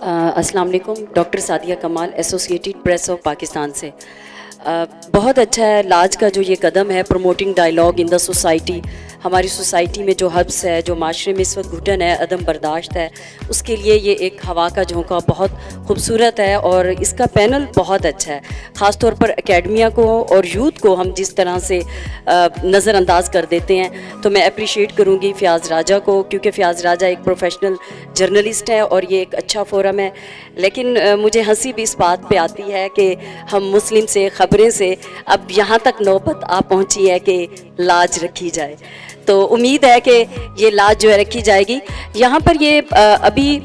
السلام علیکم. Doctor Sadia Kamal, associated press of Pakistan سے. بہت اچھا ہے لاج کا جو یہ قدم ہے, promoting dialogue in the society. ہماری سوسائٹی میں جو حبس ہے, جو معاشرے میں اس وقت گھٹن ہے, عدم برداشت ہے, اس کے لیے یہ ایک ہوا کا جھونکا بہت خوبصورت ہے اور اس کا پینل بہت اچھا ہے. خاص طور پر اکیڈمیا کو اور یوتھ کو ہم جس طرح سے نظر انداز کر دیتے ہیں, تو میں اپریشیٹ کروں گی فیاض راجہ کو, کیونکہ فیاض راجہ ایک پروفیشنل جرنلسٹ ہے اور یہ ایک اچھا فورم ہے. لیکن مجھے ہنسی بھی اس بات پہ آتی ہے کہ ہم مسلم سے خبریں سے اب یہاں تک نوبت آ پہنچی ہے کہ لاج رکھی جائے. تو امید ہے کہ یہ لاج جو ہے رکھی جائے گی. یہاں پر یہ ابھی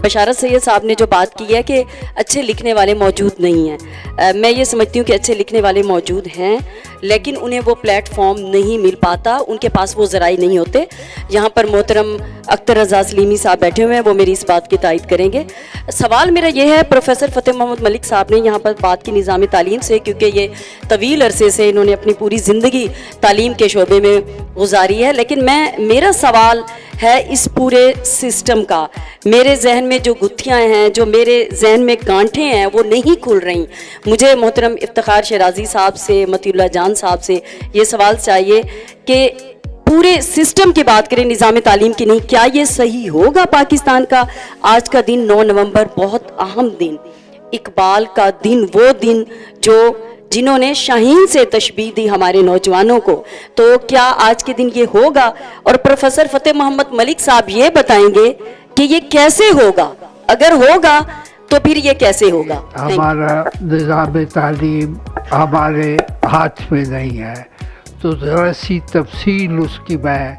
بشارت سید صاحب نے جو بات کی ہے کہ اچھے لکھنے والے موجود نہیں ہیں, میں یہ سمجھتی ہوں کہ اچھے لکھنے والے موجود ہیں لیکن انہیں وہ پلیٹ فارم نہیں مل پاتا, ان کے پاس وہ ذرائع نہیں ہوتے. یہاں پر محترم اختر رضا سلیمی صاحب بیٹھے ہوئے ہیں, وہ میری اس بات کی تائید کریں گے. سوال میرا یہ ہے پروفیسر فتح محمد ملک صاحب نے یہاں پر بات کی نظام تعلیم سے, کیونکہ یہ طویل عرصے سے انہوں نے اپنی پوری زندگی تعلیم کے شعبے میں گزاری ہے. لیکن میرا سوال ہے اس پورے سسٹم کا. میرے ذہن میں جو گتھیاں ہیں, جو میرے ذہن میں گانٹھیں ہیں, وہ نہیں کھل رہی. مجھے محترم افتخار شیرازی صاحب سے, مطیع اللہ جان صاحب سے یہ سوال چاہیے کہ پورے سسٹم کی بات کریں, نظام تعلیم کی نہیں. کیا یہ صحیح ہوگا پاکستان کا آج کا دن 9 نومبر بہت اہم دن, اقبال کا دن, وہ دن جنہوں نے شاہین سے تشبیہ دی ہمارے نوجوانوں کو, تو کیا آج کے دن یہ ہوگا؟ اور پروفیسر فتح محمد ملک صاحب یہ بتائیں گے کہ یہ کیسے ہوگا, اگر ہوگا تو پھر یہ کیسے ہوگا؟ ہمارا نظام تعلیم ہمارے ہاتھ میں نہیں ہے, تو ذرا سی تفصیل اس کی میں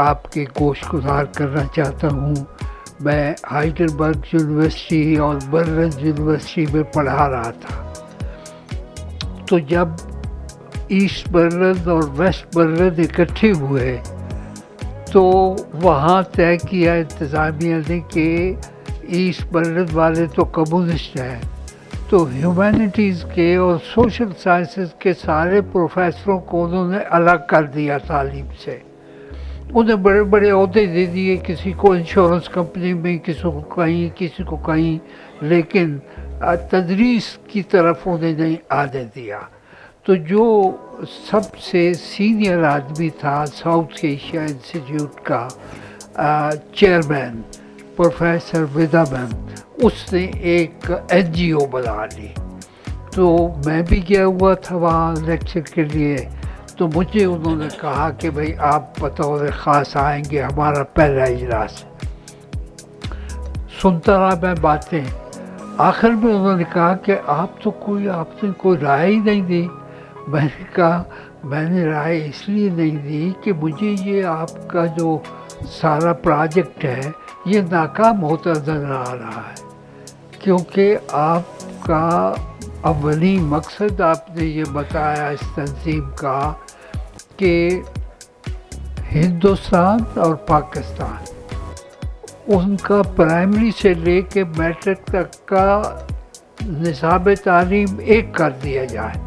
آپ کے گوش گزار کرنا چاہتا ہوں. میں ہائیڈلبرگ یونیورسٹی اور برلن یونیورسٹی میں پڑھا رہا تھا, تو جب ایسٹ برلن اور ویسٹ برلن اکٹھے ہوئے تو وہاں طے کیا انتظامیہ نے کہ ایسٹ برلن والے تو کمیونسٹ ہیں, تو ہیومینٹیز کے اور سوشل سائنسز کے سارے پروفیسروں کو انہوں نے الگ کر دیا تعلیم سے. انہیں بڑے بڑے عہدے دے دیے, کسی کو انشورنس کمپنی میں, کسی کو کہیں, لیکن تدریس کی طرف انہیں نہیں آنے دیا. تو جو سب سے سینئر آدمی تھا ساؤتھ ایشیا انسٹیٹیوٹ کا چیئرمین پروفیسر ودامن, اس نے ایک این جی او بنا لی. تو میں بھی گیا ہوا تھا وہاں لیکچر کے لیے, تو مجھے انہوں نے کہا کہ بھئی آپ بطور خاص آئیں گے, ہمارا پہلا اجلاس. سنتا رہا میں باتیں, آخر میں انہوں نے کہا کہ آپ نے کوئی رائے ہی نہیں دی. میں نے کہا میں نے رائے اس لیے نہیں دی کہ مجھے یہ آپ کا جو سارا پروجیکٹ ہے یہ ناکام ہوتا نظر آ رہا ہے, کیونکہ آپ کا اولی مقصد آپ نے یہ بتایا اس تنظیم کا کہ ہندوستان اور پاکستان ان کا پرائمری سے لے کے میٹرک تک کا نصاب تعلیم ایک کر دیا جائے.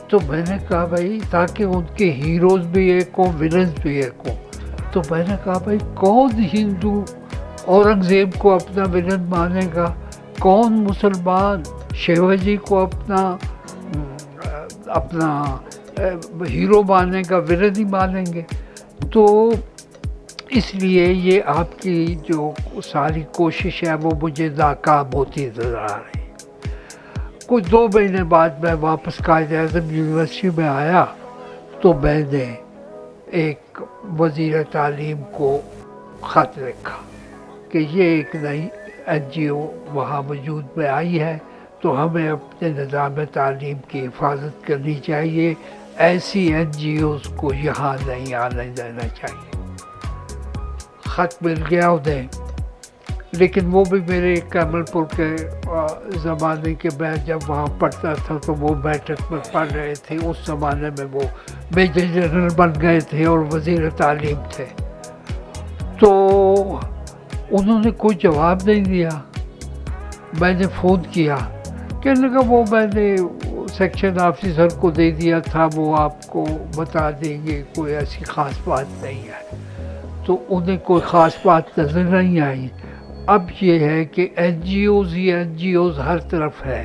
تو میں نے کہا بھائی تاکہ ان کے ہیروز بھی ایک ہوں, ولنز بھی ایک ہوں. تو میں نے کہا بھائی کون ہندو اورنگزیب کو اپنا ولن مانے گا, کون مسلمان شیواجی کو اپنا ہیرو مانے گا, ولن ہی مانیں گے. تو اس لیے یہ آپ کی جو ساری کوشش ہے وہ مجھے ناکام ہوتی نظر آ رہی. کچھ 2 مہینے بعد میں واپس قائد اعظم یونیورسٹی میں آیا, تو میں نے ایک وزیر تعلیم کو خط لکھا کہ یہ ایک نئی این جی او وہاں وجود میں آئی ہے, تو ہمیں اپنے نظام تعلیم کی حفاظت کرنی چاہیے, ایسی این جی اوز کو یہاں نہیں آنے دینا چاہیے. خط مل گیا انہیں, لیکن وہ بھی میرے کیمل پور کے زمانے کے میں جب وہاں پڑھتا تھا تو وہ میٹرک میں پڑھ رہے تھے. اس زمانے میں وہ میجر جنرل بن گئے تھے اور وزیر تعلیم تھے. تو انہوں نے کوئی جواب نہیں دیا. میں نے فون کیا, کہنے لگا وہ میں نے سیکشن آفیسر کو دے دیا تھا, وہ آپ کو بتا دیں گے, کوئی ایسی خاص بات نہیں ہے. تو انہیں کوئی خاص بات نظر نہیں آئی. اب یہ ہے کہ این جی اوز ہی این جی اوز ہر طرف ہے،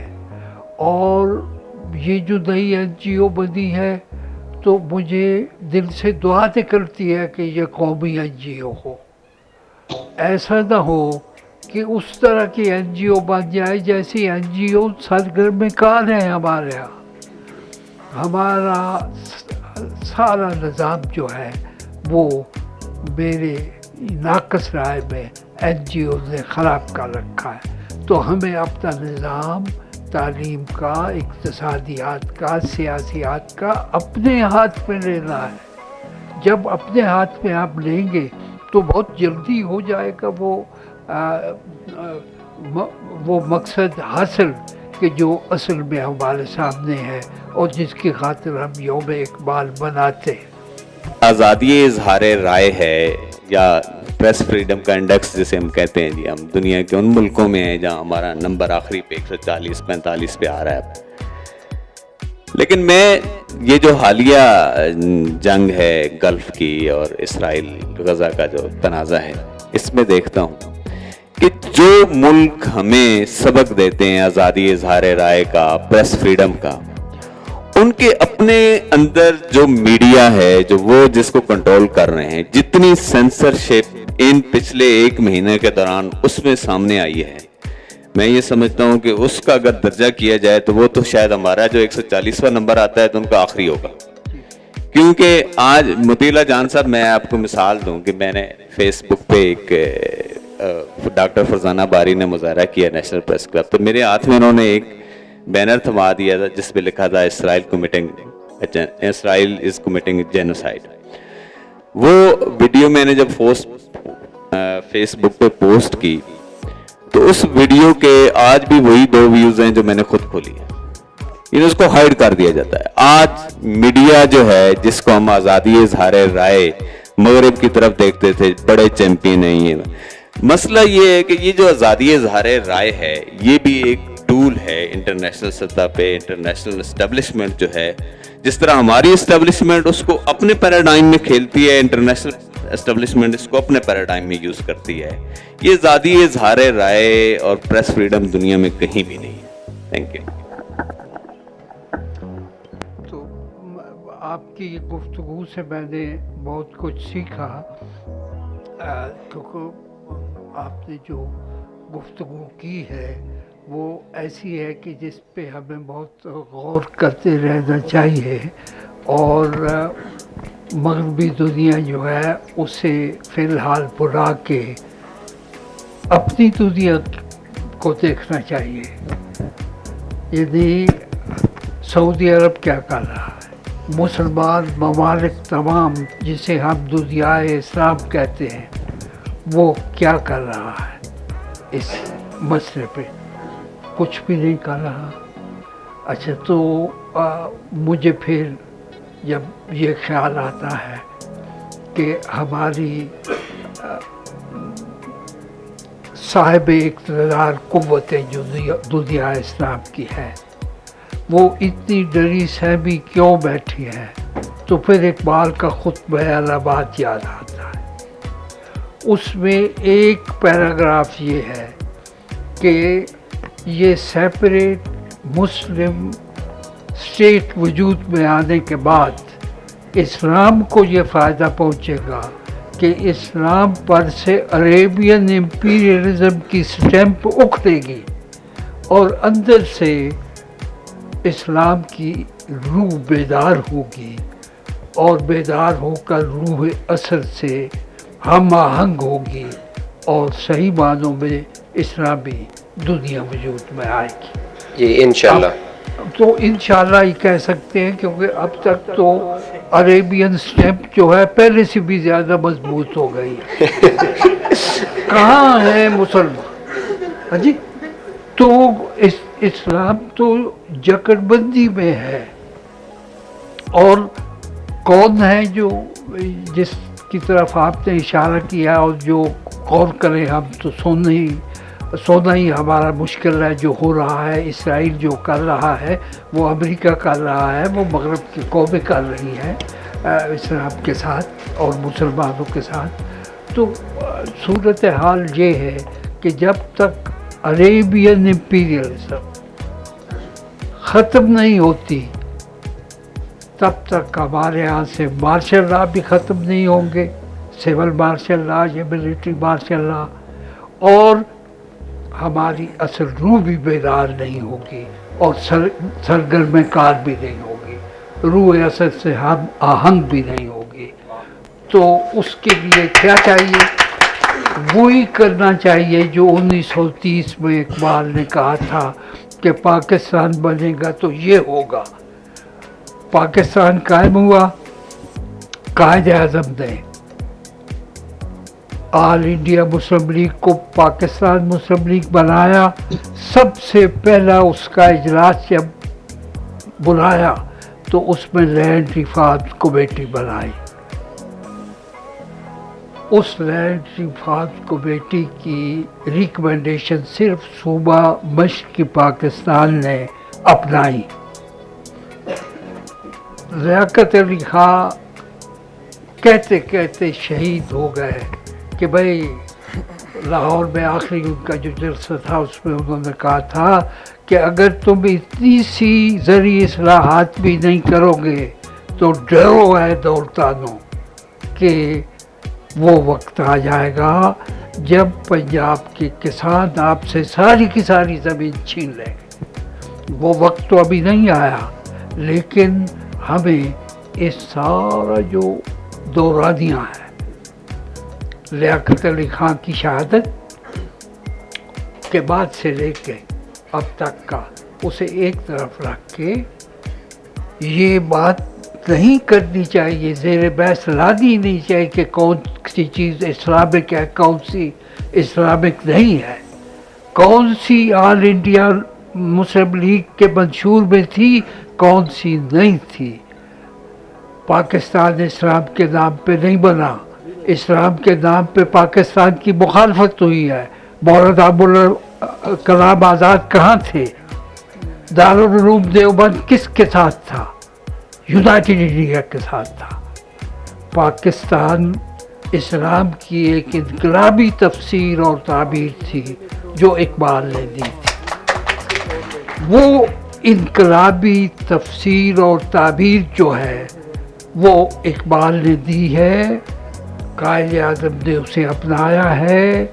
اور یہ جو نئی این جی او بنی ہے تو مجھے دل سے دعا نکلتی ہے کہ یہ قومی این جی او ہو. ایسا نہ ہو کہ اس طرح کی این جی او بن جائے جیسی این جی او سرگرم کار ہیں ہمارے یہاں. ہمارا سارا نظام جو ہے وہ میرے ناقص رائے میں این جی او نے خراب کر رکھا ہے. تو ہمیں اپنا نظام تعلیم کا، اقتصادیات کا، سیاسیات کا اپنے ہاتھ میں لینا ہے. جب اپنے ہاتھ میں آپ لیں گے تو بہت جلدی ہو جائے گا وہ مقصد حاصل کہ جو اصل میں ہمارے سامنے ہے اور جس کی خاطر ہم یوم اقبال مناتے ہیں. آزادی اظہار رائے ہے یا پریس فریڈم کا انڈیکس جسے ہم کہتے ہیں جی، ہم دنیا کے ان ملکوں میں ہیں جہاں ہمارا نمبر آخری پہ 140-45 پہ آ رہا ہے. لیکن میں یہ جو حالیہ جنگ ہے گلف کی اور اسرائیل غزہ کا جو تنازع ہے، اس میں دیکھتا ہوں کہ جو ملک ہمیں سبق دیتے ہیں آزادی اظہار رائے کا، پریس فریڈم کا، ان کے اپنے اندر جو میڈیا ہے جو وہ جس کو کنٹرول کر رہے ہیں، جتنی سینسرشپ ان پچھلے 1 مہینے کے دوران اس میں سامنے آئی ہے، میں یہ سمجھتا ہوں کہ اس کا اگر درجہ کیا جائے تو وہ تو شاید ہمارا جو 140واں نمبر آتا ہے تو ان کا آخری ہوگا. کیونکہ آج مطیلہ جان صاحب، میں آپ کو مثال دوں کہ میں نے فیس بک پہ ایک ڈاکٹر فرزانہ باری نے مظاہرہ کیا نیشنل پریس کلب، تو میرے ہاتھ میں انہوں نے ایک بینر تھما دیا تھا جس پہ لکھا تھا اسرائیل از کمیٹنگ جینوسائیڈ. وہ ویڈیو میں نے جب فیس بک پہ پوسٹ کی تو اس ویڈیو کے آج بھی وہی 2 ویوز ہیں جو میں نے خود کھولی ہیں. اس کو ہائیڈ کر دیا جاتا ہے. آج میڈیا جو ہے جس کو ہم آزادی اظہار رائے مغرب کی طرف دیکھتے تھے، بڑے چیمپئن ہیں. یہ مسئلہ یہ ہے کہ یہ جو آزادی اظہار رائے ہے یہ بھی ایک ٹول ہے انٹرنیشنل سطح پہ. انٹرنیشنل اسٹیبلشمنٹ جو ہے، جس طرح ہماری اسٹیبلشمنٹ اس کو اپنے پیراڈائم میں کھیلتی ہے، انٹرنیشنل اسٹیبلشمنٹ اس کو اپنے پیراڈائم میں یوز کرتی ہے. یہ آزادی اظہار رائے اور پریس فریڈم دنیا میں کہیں بھی نہیں ہے. Thank you. تو آپ کی گفتگو سے میں نے بہت کچھ سیکھا، کیونکہ آپ نے جو گفتگو کی ہے وہ ایسی ہے کہ جس پہ ہمیں بہت غور کرتے رہنا چاہیے، اور مغربی دنیا جو ہے اسے فی الحال بلا کے اپنی دنیا کو دیکھنا چاہیے. یعنی سعودی عرب کیا کر رہا ہے، مسلمان ممالک تمام جسے ہم دنیائے اسلام کہتے ہیں وہ کیا کر رہا ہے اس مسئلے پہ؟ کچھ بھی نہیں کر رہا. اچھا، تو مجھے پھر جب یہ خیال آتا ہے کہ ہماری صاحب اقتدار قوتیں جو دنیا اسلام کی ہے وہ اتنی ڈری سہمی کیوں بیٹھی ہیں، تو پھر اقبال کا خطبہ الہباد یاد آتا ہے. اس میں ایک پیراگراف یہ ہے کہ یہ سیپریٹ مسلم اسٹیٹ وجود میں آنے کے بعد اسلام کو یہ فائدہ پہنچے گا کہ اسلام پر سے عربین امپیریلزم کی سٹیمپ اکھڑے گی اور اندر سے اسلام کی روح بیدار ہوگی، اور بیدار ہو کر روح اصل سے ہم آہنگ ہوگی اور صحیح معنوں میں اسلامی دنیا وجود میں آئے گی. جی انشاءاللہ. تو انشاءاللہ ہی کہہ سکتے ہیں، کیونکہ اب تک تو عربین سٹیمپ جو ہے پہلے سے بھی زیادہ مضبوط ہو گئی ہے. کہاں ہے مسلمان؟ جی، تو اسلام تو جکڑ بندی میں ہے. اور کون ہے جو جس کی طرف آپ نے اشارہ کیا اور جو غور کریں ہم تو سونا ہی ہمارا مشکل ہے. جو ہو رہا ہے، اسرائیل جو کر رہا ہے، وہ امریکہ کر رہا ہے، وہ مغرب کی قومیں کر رہی ہیں اسلام کے ساتھ اور مسلمانوں کے ساتھ. تو صورتحال یہ ہے کہ جب تک عربین امپیریلزم ختم نہیں ہوتی تب تک ہمارے یہاں سے مارشل لا بھی ختم نہیں ہوں گے، سول مارشل لا یا ملٹری مارشل لا، اور ہماری اصل روح بھی بیدار نہیں ہوگی اور سرگرم کار بھی نہیں ہوگی، روح اصل سے ہم آہنگ بھی نہیں ہوگی۔ تو اس کے لیے کیا چاہیے؟ وہی کرنا چاہیے جو 1930 میں اقبال نے کہا تھا کہ پاکستان بنے گا تو یہ ہوگا۔ پاکستان قائم ہوا، قائد اعظم نے آل انڈیا مسلم لیگ کو پاکستان مسلم لیگ بنایا۔ سب سے پہلا اس کا اجلاس جب بلایا تو اس میں لینڈ ریفارمز کمیٹی بنائی۔ اس لینڈ ریفارمز کمیٹی کی ریکمنڈیشن صرف صوبہ مشرقی پاکستان نے اپنائی۔ لیاقت علی خان کہتے کہتے شہید ہو گئے کہ بھائی لاہور میں آخری ان کا جو جلسہ تھا اس میں انہوں نے کہا تھا کہ اگر تم اتنی سی زرعی اصلاحات بھی نہیں کرو گے تو ڈرو ہے دولتانو کہ وہ وقت آ جائے گا جب پنجاب کے کسان آپ سے ساری کی ساری زمین چھین لیں گے۔ وہ وقت تو ابھی نہیں آیا، لیکن ہمیں اس سارا جو دورانیہ ہے لیاقت علی خان کی شہادت کے بعد سے لے کے اب تک کا، اسے ایک طرف رکھ کے یہ بات نہیں کرنی چاہیے، زیر بحث لانی نہیں چاہیے کہ کون سی چیز اسلامک ہے، کون سی اسلامک نہیں ہے، کون سی آل انڈیا مسلم لیگ کے منشور میں تھی، کون سی نہیں تھی۔ پاکستان اسلام کے نام پہ نہیں بنا، اسلام کے نام پہ پاکستان کی مخالفت ہوئی ہے۔ مولانا ابوالکلام آزاد کہاں تھے؟ دارالعلوم دیوبند کس کے ساتھ تھا؟ یونائٹڈ انڈیا کے ساتھ تھا۔ پاکستان اسلام کی ایک انقلابی تفسیر اور تعبیر تھی جو اقبال نے دی تھی۔ وہ انقلابی تفسیر اور تعبیر جو ہے وہ اقبال نے دی ہے، قائد اعظم نے اسے اپنایا ہے،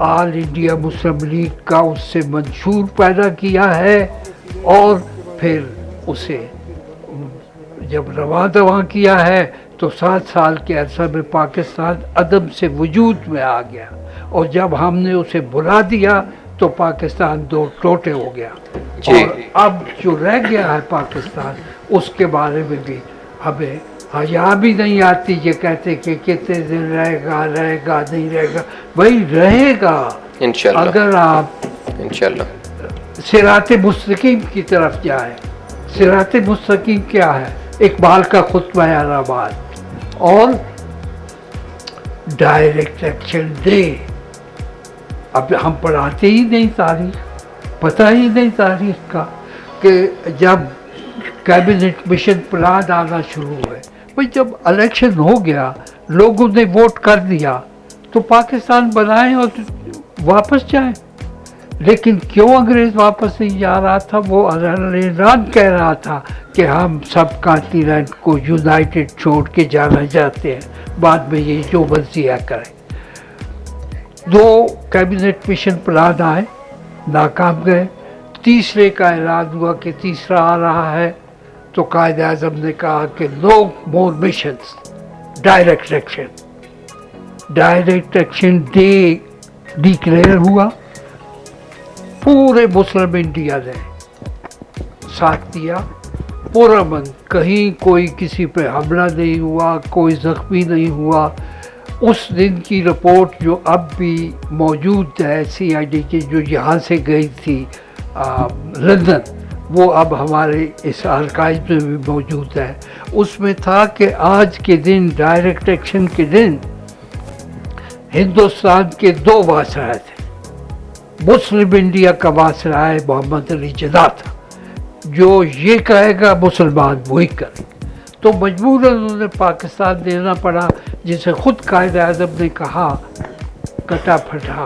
آل انڈیا مسلم لیگ کا اس سے منشور پیدا کیا ہے، اور پھر اسے جب رواں دواں کیا ہے تو 7 سال کے عرصہ میں پاکستان عدم سے وجود میں آ گیا، اور جب ہم نے اسے بلا دیا تو پاکستان دو ٹوٹے ہو گیا۔ اور اب جو رہ گیا ہے پاکستان، اس کے بارے میں بھی ہمیں حیا بھی نہیں آتی، یہ کہتے کہ کتنے دن رہے گا نہیں رہے گا، وہی رہے گا انشاءاللہ اگر آپ انشاءاللہ صراط مستقیم کی طرف جائیں۔ صراط مستقیم کیا ہے؟ اقبال کا خطبہ الہٰباد اور ڈائریکٹ ایکشن دے۔ اب ہم پڑھاتے ہی نہیں تاریخ، پتہ ہی نہیں تاریخ کا کہ جب کیبنٹ مشن پلان آنا شروع ہوئے، بھئی جب الیکشن ہو گیا، لوگوں نے ووٹ کر دیا تو پاکستان بنائیں اور واپس جائیں۔ لیکن کیوں انگریز واپس نہیں جا رہا تھا؟ وہ اعلان کہہ رہا تھا کہ ہم سب کانٹیننٹ کو یونائٹڈ چھوڑ کے جانا چاہتے ہیں، بعد میں یہ جو مرضی کریں۔ 2 کیبنٹ مشن پلان آئے، ناکام گئے۔ تیسرے کا اعلان ہوا کہ تیسرا آ رہا ہے، تو قائد اعظم نے کہا کہ no more missions, direct action. Direct action day declare ہوا، پورے مسلم انڈیا نے ساتھ دیا، پرامن، کہیں کوئی کسی پہ حملہ نہیں ہوا، کوئی زخمی نہیں ہوا۔ اس دن کی رپورٹ جو اب بھی موجود ہے CID کی، جو یہاں سے گئی تھی لندن، وہ اب ہمارے اس آرکائیو میں بھی موجود ہے۔ اس میں تھا کہ آج کے دن، ڈائریکٹ ایکشن کے دن، ہندوستان کے 2 وائسرائے تھے۔ مسلم انڈیا کا وائسرائے محمد علی جناح تھا، جو یہ کہے گا مسلمان وہی کریں۔ تو مجبوراً انہوں نے پاکستان دینا پڑا، جسے خود قائد اعظم نے کہا کٹا پھٹا